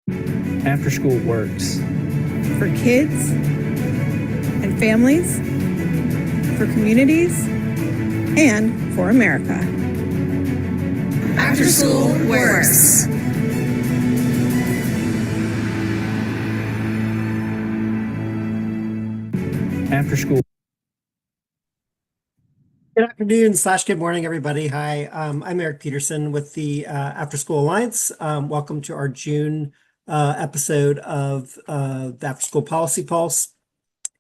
After school works. For kids and families, for communities, and for America. After school works. After school. Good afternoon / good morning, everybody. Hi, I'm Erik Peterson with the After School Alliance. Welcome to our June episode of the After School Policy Pulse.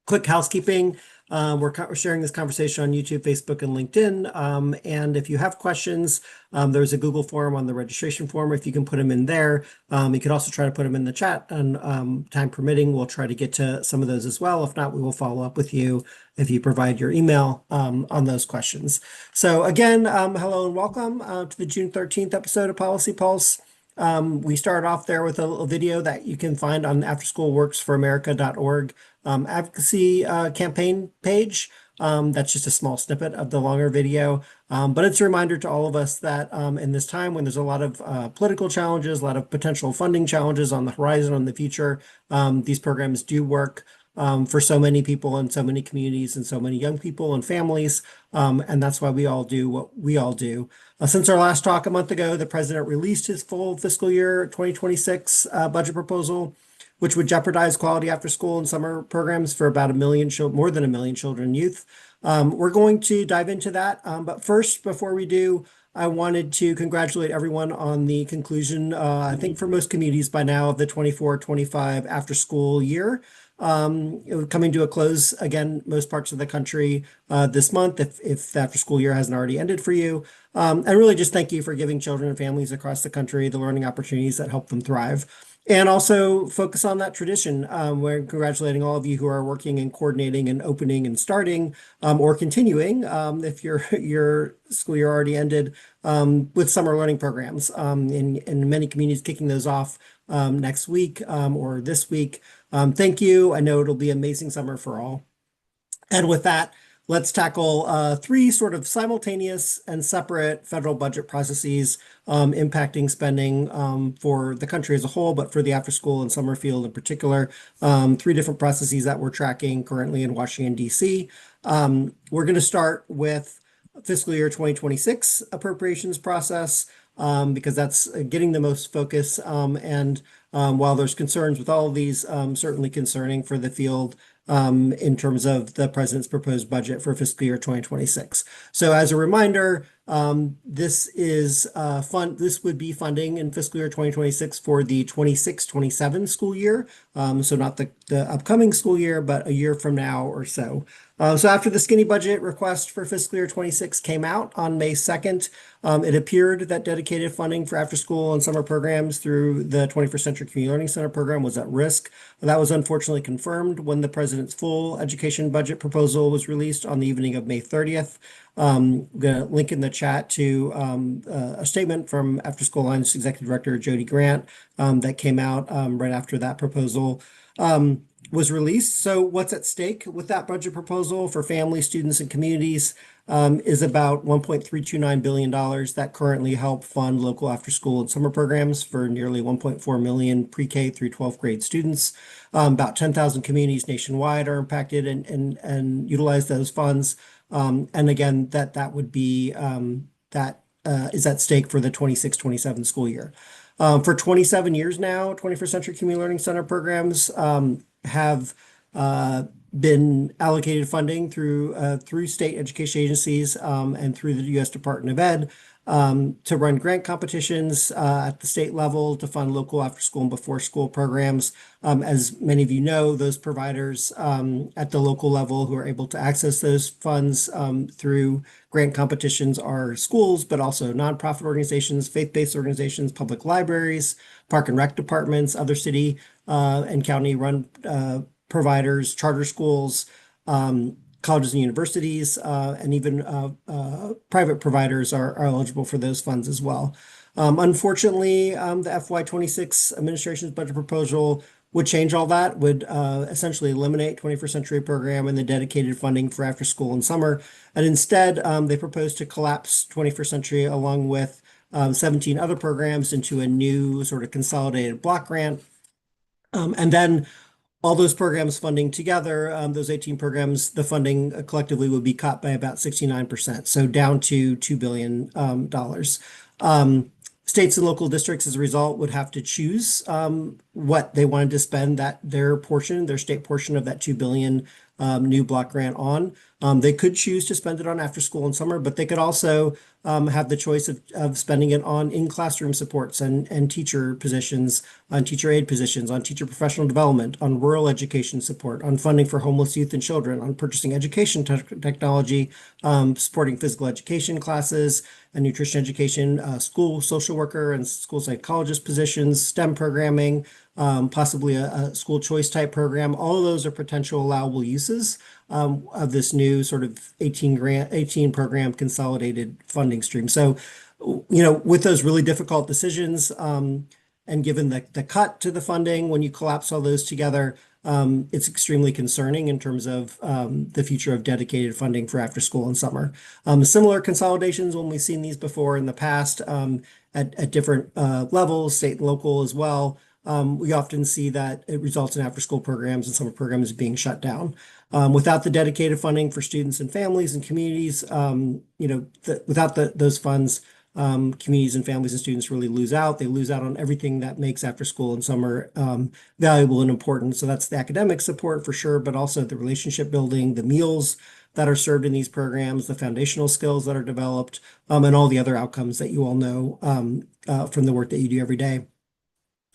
Quick housekeeping. We're sharing this conversation on YouTube, Facebook, and LinkedIn. And if you have questions, there's a Google form on the registration form. If you can put them in there, you could also try to put them in the chat, and time permitting, we'll try to get to some of those as well. If not, we will follow up with you if you provide your email on those questions. So again, hello and welcome to the June 13th episode of Policy Pulse. We started off there with a video that you can find on afterschoolworksforamerica.org advocacy campaign page. That's just a small snippet of the longer video, but it's a reminder to all of us that in this time when there's a lot of political challenges, a lot of potential funding challenges on the horizon in the future, these programs do work for so many people and so many communities and so many young people and families, and that's why we all do what we all do. Since our last talk a month ago, the president released his full fiscal year 2026 budget proposal, which would jeopardize quality after school and summer programs for about more than a million children and youth. We're going to dive into that. But first, before we do, I wanted to congratulate everyone on the conclusion, I think for most communities by now, of the 24-25 after school year. It was coming to a close again, most parts of the country this month, if the after school year hasn't already ended for you. And really just thank you for giving children and families across the country the learning opportunities that help them thrive. And also focus on that tradition. We're congratulating all of you who are working and coordinating and opening and starting or continuing, if your school year already ended, with summer learning programs. In many communities kicking those off next week or this week. Thank you. I know it'll be an amazing summer for all. And with that, let's tackle three sort of simultaneous and separate federal budget processes impacting spending for the country as a whole, but for the after school and summer field in particular. Three different processes that we're tracking currently in Washington, D.C. We're going to start with fiscal year 2026 appropriations process because that's getting the most focus. And while there's concerns with all of these, certainly concerning for the field in terms of the president's proposed budget for fiscal year 2026. So as a reminder, this is this would be funding in fiscal year 2026 for the 26-27 school year. So not the upcoming school year, but a year from now or so. So after the skinny budget request for fiscal year 26 came out on May 2nd, it appeared that dedicated funding for after school and summer programs through the 21st Century Community Learning Center program was at risk. That was unfortunately confirmed when the president's full education budget proposal was released on the evening of May 30th. I'm going to link in the chat to a statement from After School Alliance Executive Director Jody Grant that came out right after that proposal was released. So what's at stake with that budget proposal for families, students, and communities is about $1.329 billion that currently help fund local after school and summer programs for nearly 1.4 million pre-K through 12th grade students. About 10,000 communities nationwide are impacted and utilize those funds. And again, that would be is at stake for the 26-27 school year. For 27 years now, 21st Century Community Learning Center programs have been allocated funding through state education agencies and through the U.S. Department of Ed to run grant competitions at the state level to fund local after school and before school programs. As many of you know, those providers at the local level who are able to access those funds through grant competitions are schools, but also nonprofit organizations, faith-based organizations, public libraries, park and rec departments, other city and county run providers, charter schools, colleges and universities, and even private providers are eligible for those funds as well. Unfortunately, the FY26 administration's budget proposal would change all that, would essentially eliminate 21st Century program and the dedicated funding for after school and summer. And instead, they propose to collapse 21st Century along with 17 other programs into a new sort of consolidated block grant And then all those programs funding together, those 18 programs, the funding collectively would be cut by about 69%, so down to $2 billion. States and local districts, as a result, would have to choose what they wanted to spend their state portion of that $2 billion new block grant on. They could choose to spend it on after school and summer, but they could also have the choice of spending it on in-classroom supports and teacher positions, on teacher aid positions, on teacher professional development, on rural education support, on funding for homeless youth and children, on purchasing education technology, supporting physical education classes and nutrition education, school social worker and school psychologist positions, STEM programming, possibly a school choice type program. All of those are potential allowable uses of this new sort of 18 program consolidated funding stream. So, with those really difficult decisions, and given the cut to the funding, when you collapse all those together, it's extremely concerning in terms of the future of dedicated funding for after school and summer. Similar consolidations, when we've seen these before in the past, at different levels, state and local as well. We often see that it results in after-school programs and summer programs being shut down. Without the dedicated funding for students and families and communities, without those funds, communities and families and students really lose out. They lose out on everything that makes after-school and summer valuable and important. So that's the academic support for sure, but also the relationship building, the meals that are served in these programs, the foundational skills that are developed, and all the other outcomes that you all know from the work that you do every day.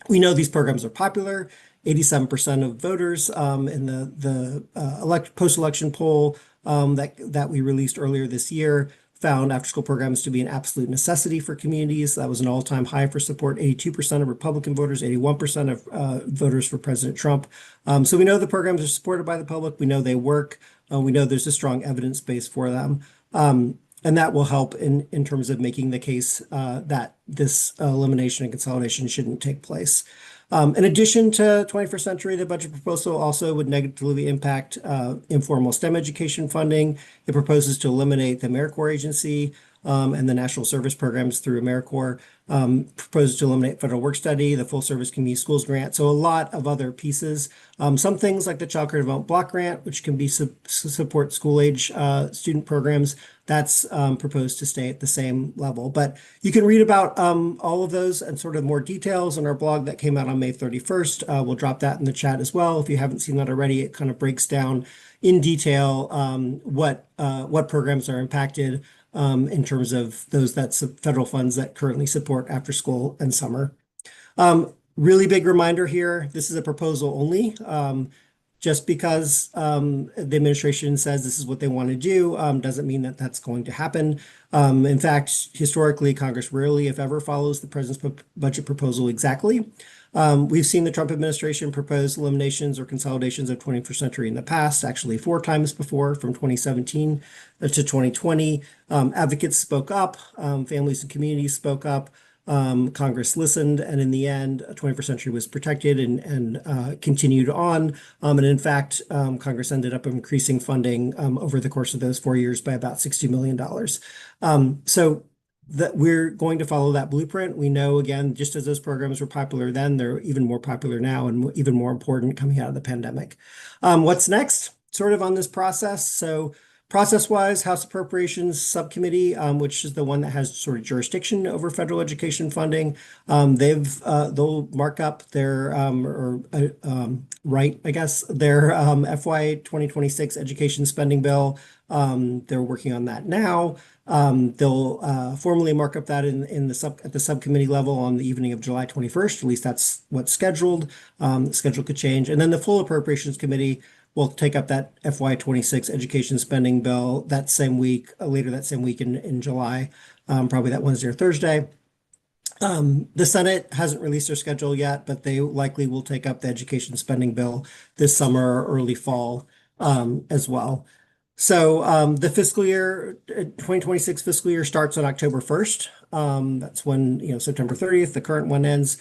We know these programs are popular. 87% of voters in the post-election poll that we released earlier this year found after-school programs to be an absolute necessity for communities. That was an all-time high for support. 82% of Republican voters, 81% of voters for President Trump. So we know the programs are supported by the public. We know they work. We know there's a strong evidence base for them. And that will help in terms of making the case that this elimination and consolidation shouldn't take place. In addition to 21st Century, the budget proposal also would negatively impact informal STEM education funding. It proposes to eliminate the AmeriCorps agency and the national service programs through AmeriCorps, proposes to eliminate federal work study, the full service community schools grant. So a lot of other pieces. Some things like the Child Care Development Block Grant, which can be support school age student programs, that's proposed to stay at the same level. But you can read about all of those and sort of more details on our blog that came out on May 31st. We'll drop that in the chat as well. If you haven't seen that already, it kind of breaks down in detail what programs are impacted in terms of those federal funds that currently support after school and summer. Really big reminder here, this is a proposal only. Just because the administration says this is what they want to do doesn't mean that that's going to happen. In fact, historically, Congress rarely, if ever, follows the president's budget proposal exactly. We've seen the Trump administration propose eliminations or consolidations of 21st Century in the past, actually 4 times before, from 2017 to 2020. Advocates spoke up, families and communities spoke up. Congress listened, and in the end, 21st Century was protected and continued on. And in fact, Congress ended up increasing funding over the course of those 4 years by about $60 million. So that we're going to follow that blueprint. We know, again, just as those programs were popular then, they're even more popular now and even more important coming out of the pandemic. What's next, sort of on this process? So process-wise, House Appropriations Subcommittee, which is the one that has sort of jurisdiction over federal education funding, they'll mark up their their FY 2026 education spending bill. They're working on that now. They'll formally mark up that at the subcommittee level on the evening of July 21st. At least that's what's scheduled. The schedule could change, and then the full Appropriations Committee will take up that FY 26 education spending bill that same week, later that same week in July, probably that Wednesday or Thursday. The Senate hasn't released their schedule yet, but they likely will take up the education spending bill this summer or early fall as well. So the fiscal year, 2026 fiscal year starts on October 1st. That's when, September 30th, the current one ends.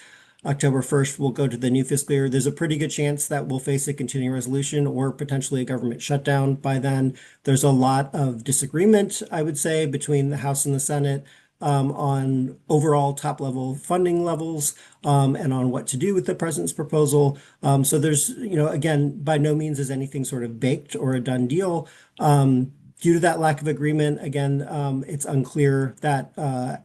October 1st, we'll go to the new fiscal year. There's a pretty good chance that we'll face a continuing resolution or potentially a government shutdown by then. There's a lot of disagreement, I would say, between the House and the Senate on overall top level funding levels and on what to do with the president's proposal. So there's, again, by no means is anything sort of baked or a done deal. Due to that lack of agreement, again, it's unclear that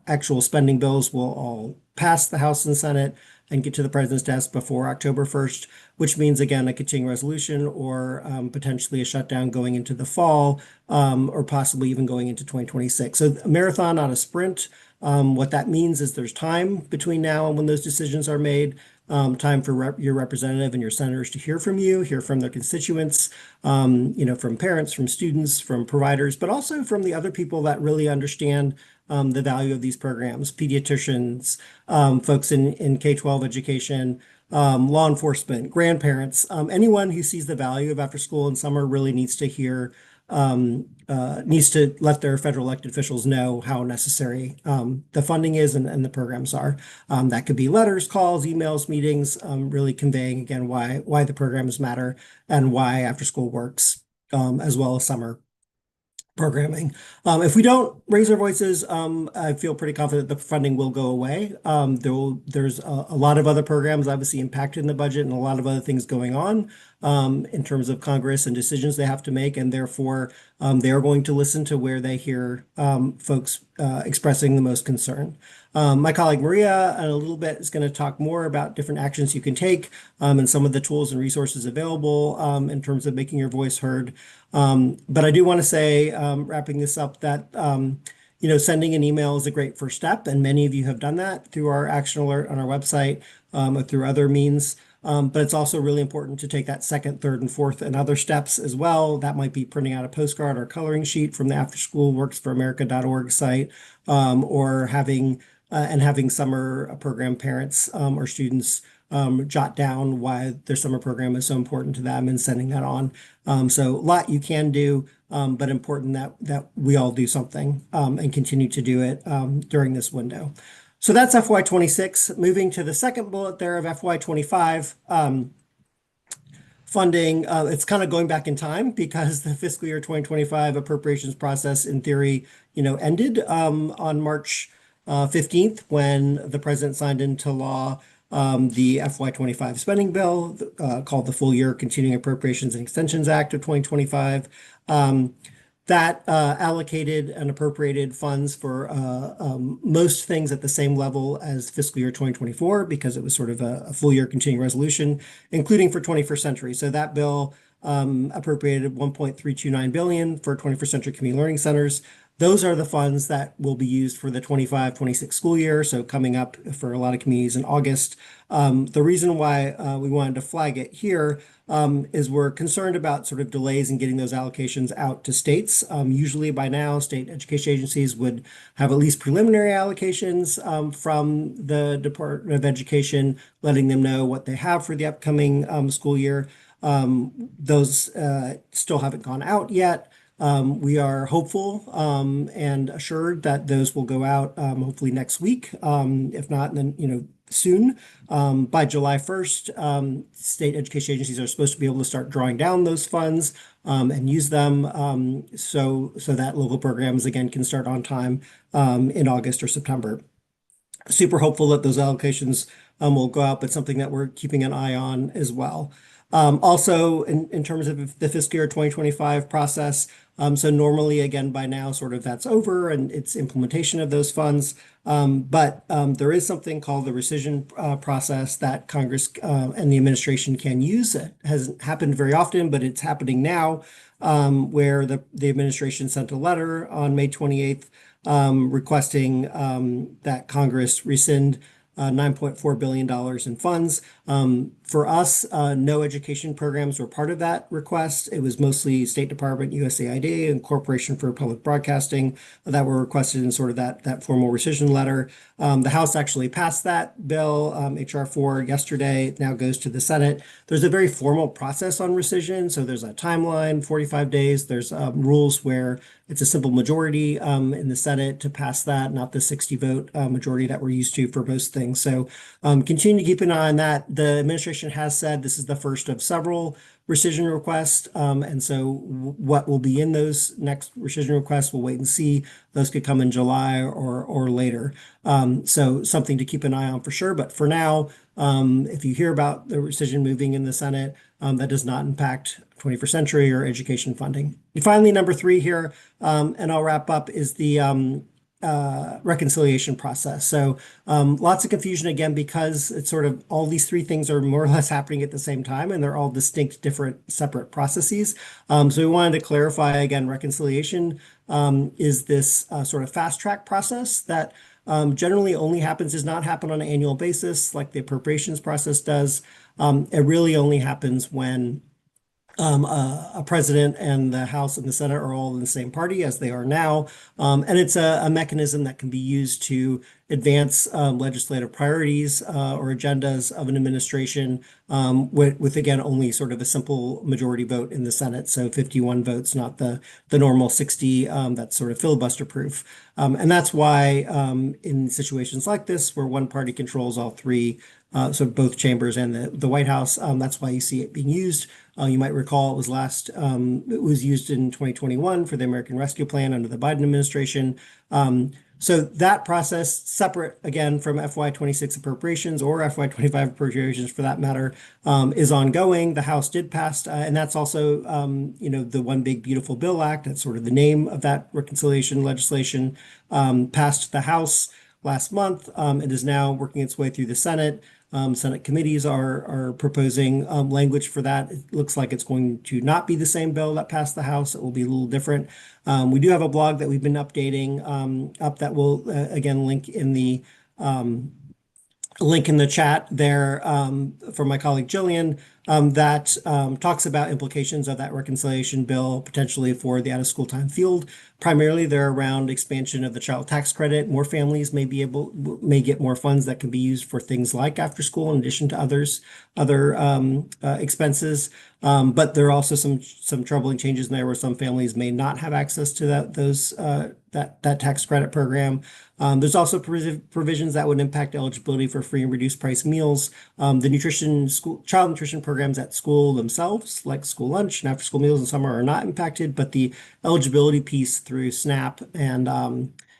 actual spending bills will all pass the House and Senate and get to the president's desk before October 1st, which means, again, a continuing resolution or potentially a shutdown going into the fall or possibly even going into 2026. So a marathon, not a sprint. What that means is there's time between now and when those decisions are made, time for your representative and your senators to hear from you, hear from their constituents, from parents, from students, from providers, but also from the other people that really understand the value of these programs, pediatricians, folks in K-12 education, law enforcement, grandparents, anyone who sees the value of after school and summer really needs to let their federal elected officials know how necessary the funding is and the programs are. That could be letters, calls, emails, meetings, really conveying again why the programs matter and why after school works, as well as summer programming. If we don't raise our voices, I feel pretty confident the funding will go away. There's a lot of other programs obviously impacted in the budget and a lot of other things going on in terms of Congress and decisions they have to make, and therefore they are going to listen to where they hear folks expressing the most concern. My colleague Maria, in a little bit, is going to talk more about different actions you can take and some of the tools and resources available in terms of making your voice heard. But I do want to say, wrapping this up, that sending an email is a great first step, and many of you have done that through our action alert on our website or through other means. But it's also really important to take that second, third, and fourth and other steps as well. That might be printing out a postcard or coloring sheet from the afterschoolworksforamerica.org site, or having summer program parents or students jot down why their summer program is so important to them and sending that on. So a lot you can do, but important that we all do something and continue to do it during this window. So that's FY26. Moving to the second bullet there of FY25. Funding, it's kind of going back in time because the fiscal year 2025 appropriations process in theory, ended on March 15th when the president signed into law the FY25 spending bill called the Full Year Continuing Appropriations and Extensions Act of 2025. That allocated and appropriated funds for most things at the same level as fiscal year 2024 because it was sort of a full year continuing resolution, including for 21st century. So that bill appropriated $1.329 billion for 21st century community learning centers. Those are the funds that will be used for the 25-26 school year, so coming up for a lot of communities in August. The reason why we wanted to flag it here is we're concerned about sort of delays in getting those allocations out to states. Usually by now, state education agencies would have at least preliminary allocations from the Department of Education, letting them know what they have for the upcoming school year. Those still haven't gone out yet. We are hopeful and assured that those will go out hopefully next week, if not, then soon. By July 1st, state education agencies are supposed to be able to start drawing down those funds and use them so that local programs again can start on time in August or September. Super hopeful that those allocations will go out, but something that we're keeping an eye on as well. Also, in terms of the fiscal year 2025 process, so normally, again, by now, sort of that's over and it's implementation of those funds. But there is something called the rescission process that Congress and the administration can use. It hasn't happened very often, but it's happening now, where the administration sent a letter on May 28th requesting that Congress rescind $9.4 billion in funds. For us, no education programs were part of that request. It was mostly State Department, USAID, and Corporation for Public Broadcasting that were requested in sort of that formal rescission letter. The House actually passed that bill, HR 4, yesterday. It now goes to the Senate. There's a very formal process on rescission. So there's a timeline, 45 days. There's rules where it's a simple majority in the Senate to pass that, not the 60-vote majority that we're used to for most things. So continue to keep an eye on that. the administration has said this is the first of several rescission requests. And so what will be in those next rescission requests, we'll wait and see. Those could come in July or later. So something to keep an eye on for sure. But for now, if you hear about the rescission moving in the Senate, that does not impact 21st century or education funding. And finally, number 3 here, and I'll wrap up, is the reconciliation process. So lots of confusion again, because it's sort of all these 3 things are more or less happening at the same time, and they're all distinct, different, separate processes. So we wanted to clarify again, reconciliation is this sort of fast track process that generally only does not happen on an annual basis like the appropriations process does. It really only happens when a president and the House and the Senate are all in the same party as they are now. And it's a mechanism that can be used to advance legislative priorities or agendas of an administration with, again, only sort of a simple majority vote in the Senate. So 51 votes, not the normal 60 that's sort of filibuster proof. And that's why in situations like this, where one party controls all 3, so both chambers and the White House, that's why you see it being used. You might recall it was used in 2021 for the American Rescue Plan under the Biden administration. So that process, separate again from FY26 appropriations or FY25 appropriations for that matter, is ongoing. The House did pass, and that's also, the One Big Beautiful Bill Act. That's sort of the name of that reconciliation legislation, passed the House last month. It is now working its way through the Senate. Senate committees are proposing language for that. It looks like it's going to not be the same bill that passed the House. It will be a little different. We do have a blog that we've been updating up that will, again, link in the chat there from my colleague Jillian that talks about implications of that reconciliation bill potentially for the out-of-school time field. Primarily, they're around expansion of the child tax credit. More families may get more funds that can be used for things like after school in addition to other expenses. But there are also some troubling changes in there where some families may not have access to that tax credit program. There's also provisions that would impact eligibility for free and reduced price meals. The child nutrition programs at school themselves, like school lunch and after school meals in summer, are not impacted, but the eligibility piece through SNAP and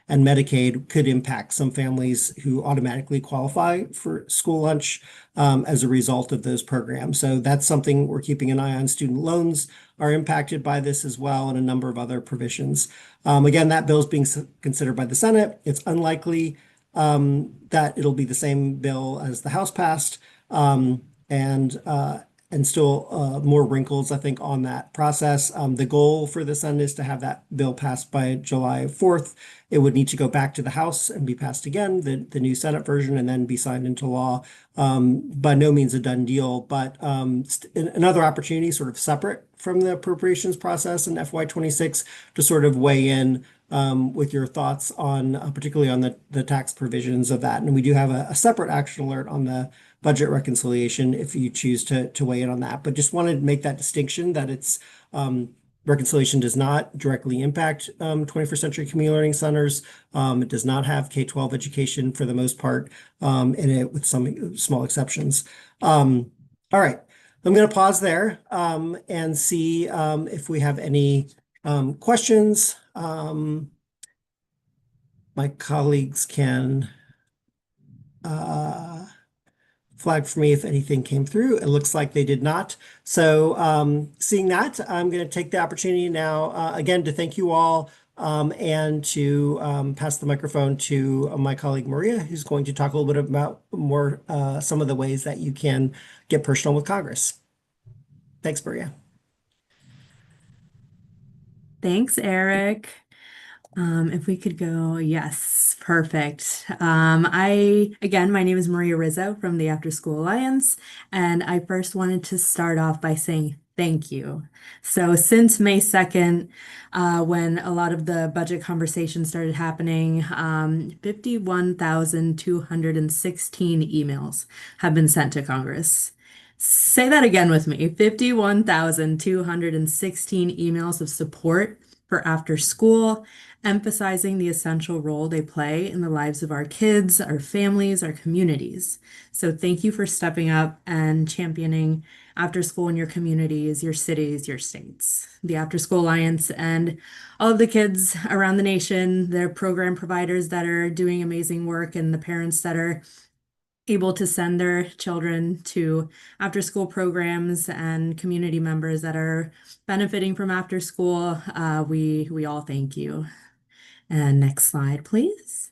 Medicaid could impact some families who automatically qualify for school lunch as a result of those programs. So that's something we're keeping an eye on. Student loans are impacted by this as well, and a number of other provisions. Again, that bill is being considered by the Senate. It's unlikely that it'll be the same bill as the House passed, and still more wrinkles, I think, on that process. The goal for the Senate is to have that bill passed by July 4th. It would need to go back to the House and be passed again, the new Senate version, and then be signed into law. By no means a done deal, but another opportunity sort of separate from the appropriations process in FY26 to sort of weigh in with your thoughts on particularly on the tax provisions of that. And we do have a separate action alert on the budget reconciliation if you choose to weigh in on that. But just wanted to make that distinction that it's reconciliation does not directly impact 21st century community learning centers. It does not have K-12 education for the most part in it, with some small exceptions. All right, I'm going to pause there and see if we have any questions. My colleagues can flag for me if anything came through. It looks like they did not. So seeing that, I'm going to take the opportunity now again to thank you all and to pass the microphone to my colleague Maria, who's going to talk a little bit about some of the ways that you can get personal with Congress. Thanks, Maria. Thanks, Eric. If we could go, yes, perfect. Again, my name is Maria Rizzo from the Afterschool Alliance, and I first wanted to start off by saying thank you. So since May 2nd, when a lot of the budget conversations started happening, 51,216 emails have been sent to Congress. Say that again with me, 51,216 emails of support for after school. emphasizing the essential role they play in the lives of our kids, our families, our communities. So thank you for stepping up and championing after school in your communities, your cities, your states. The After School Alliance and all of the kids around the nation, their program providers that are doing amazing work, and the parents that are able to send their children to after school programs, and community members that are benefiting from after school. We all thank you. And next slide, please.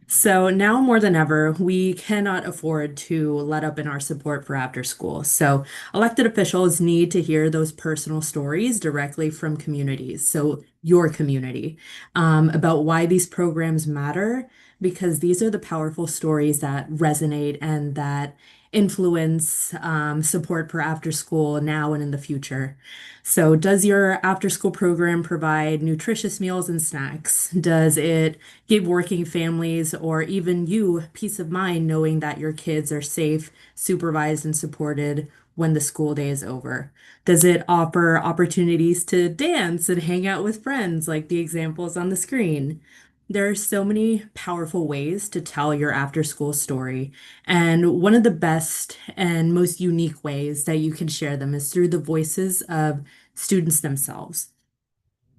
So now more than ever, we cannot afford to let up in our support for after school. So elected officials need to hear those personal stories directly from communities, so your community, about why these programs matter, because these are the powerful stories that resonate and that influence support for after school now and in the future. So, does your after school program provide nutritious meals and snacks? Does it give working families or even you peace of mind knowing that your kids are safe, supervised, and supported when the school day is over? Does it offer opportunities to dance and hang out with friends like the examples on the screen? There are so many powerful ways to tell your after school story. And one of the best and most unique ways that you can share them is through the voices of students themselves.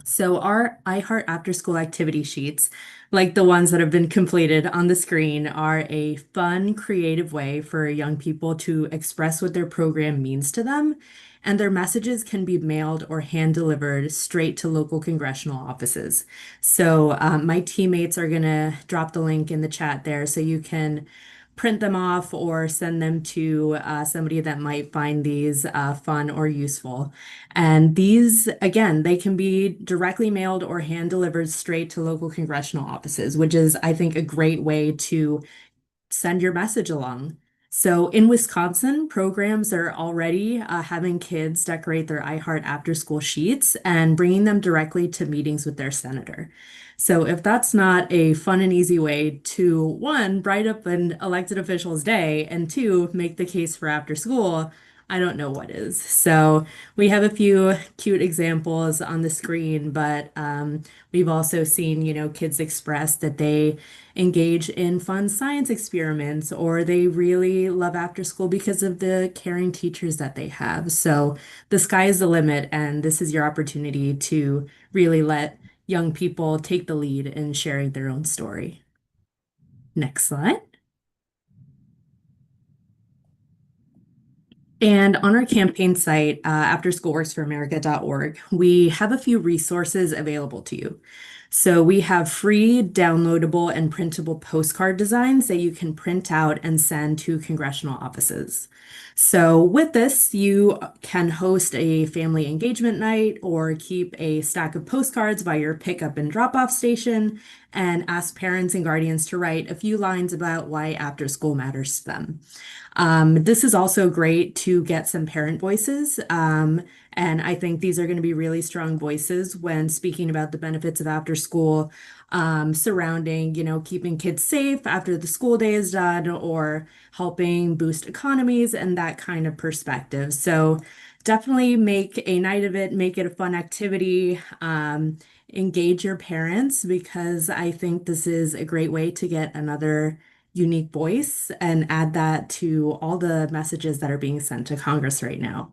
So our iHeart After School activity sheets, like the ones that have been completed on the screen, are a fun, creative way for young people to express what their program means to them. And their messages can be mailed or hand delivered straight to local congressional offices. So my teammates are going to drop the link in the chat there so you can print them off or send them to somebody that might find these fun or useful. And these, again, they can be directly mailed or hand delivered straight to local congressional offices, which is, I think, a great way to send your message along. So in Wisconsin, programs are already having kids decorate their iHeart after school sheets and bringing them directly to meetings with their senator. So if that's not a fun and easy way to, one, bright up an elected official's day, and two, make the case for after school, I don't know what is. So we have a few cute examples on the screen, but we've also seen, kids express that they engage in fun science experiments, or they really love after school because of the caring teachers that they have. So the sky is the limit, and this is your opportunity to really let young people take the lead in sharing their own story. Next slide. And on our campaign site, afterschoolworksforamerica.org, we have a few resources available to you. So we have free downloadable and printable postcard designs that you can print out and send to congressional offices. So with this, you can host a family engagement night or keep a stack of postcards by your pickup and drop-off station and ask parents and guardians to write a few lines about why after school matters to them. This is also great to get some parent voices. And I think these are going to be really strong voices when speaking about the benefits of after school, surrounding, keeping kids safe after the school day is done, or helping boost economies and that kind of perspective. So definitely make a night of it, make it a fun activity. Engage your parents, because I think this is a great way to get another unique voice and add that to all the messages that are being sent to Congress right now.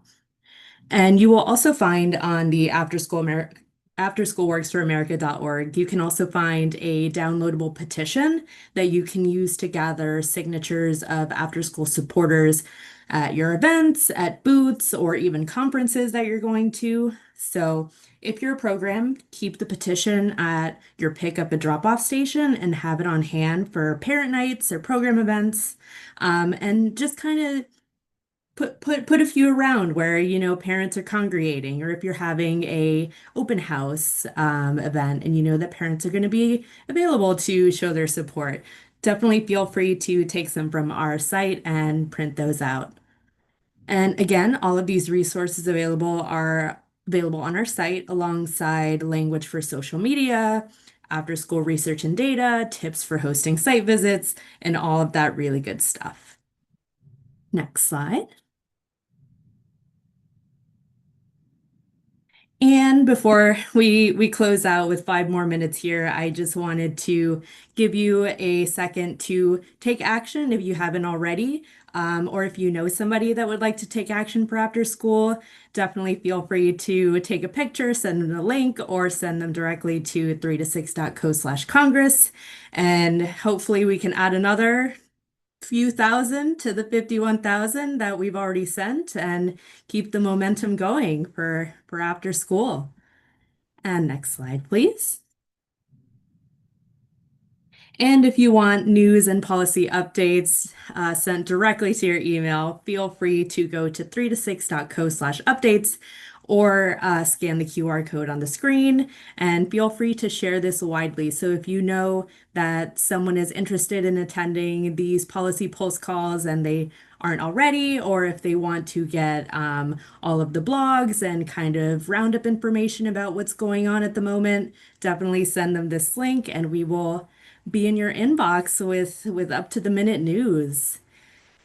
And you will also find on the afterschoolworksforamerica.org, you can also find a downloadable petition that you can use to gather signatures of after school supporters at your events, at booths, or even conferences that you're going to. So if you're a program, keep the petition at your pickup and drop-off station and have it on hand for parent nights or program events. And just kind of put a few around where parents are congregating, or if you're having a open house event and you know that parents are going to be available to show their support, definitely feel free to take some from our site and print those out. And again, all of these resources are available on our site alongside language for social media, after school research and data, tips for hosting site visits, and all of that really good stuff. Next slide. And before we close out with 5 more minutes here, I just wanted to give you a second to take action if you haven't already, or if you know somebody that would like to take action for after school, definitely feel free to take a picture, send them a link, or send them directly to 3to6.co/Congress. And hopefully we can add another few thousand to the 51,000 that we've already sent and keep the momentum going for after school. And next slide, please. And if you want news and policy updates sent directly to your email, feel free to go to 3to6.co/updates or scan the QR code on the screen, and feel free to share this widely. So if you know that someone is interested in attending these policy pulse calls and they aren't already, or if they want to get all of the blogs and kind of round up information about what's going on at the moment, definitely send them this link and we will be in your inbox with up to the minute news.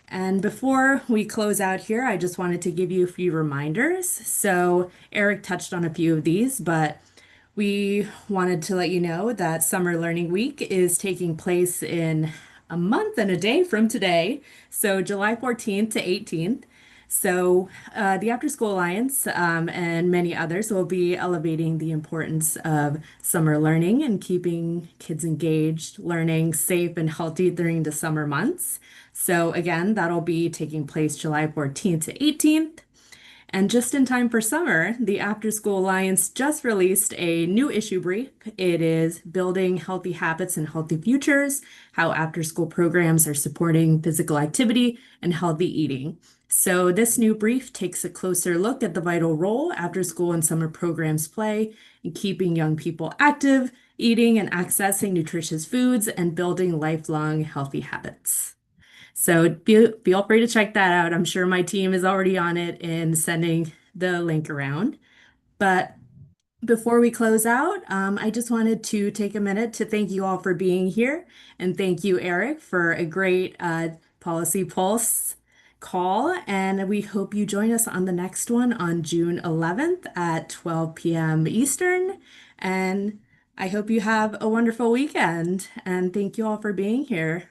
And before we close out here, I just wanted to give you a few reminders. So Erik touched on a few of these, but we wanted to let you know that Summer Learning Week is taking place in a month and a day from today, so July 14th to 18th. So the After School Alliance and many others will be elevating the importance of summer learning and keeping kids engaged, learning safe and healthy during the summer months. So again, that'll be taking place July 14th to 18th. And just in time for summer, the After School Alliance just released a new issue brief. It is Building Healthy Habits and Healthy Futures, How After School Programs Are Supporting Physical Activity and Healthy Eating. So this new brief takes a closer look at the vital role after school and summer programs play in keeping young people active, eating and accessing nutritious foods, and building lifelong healthy habits. So feel free to check that out. I'm sure my team is already on it and sending the link around. But before we close out, I just wanted to take a minute to thank you all for being here. And thank you, Erik, for a great Policy Pulse call. And we hope you join us on the next one on June 11th at 12 p.m. Eastern. And I hope you have a wonderful weekend. And thank you all for being here.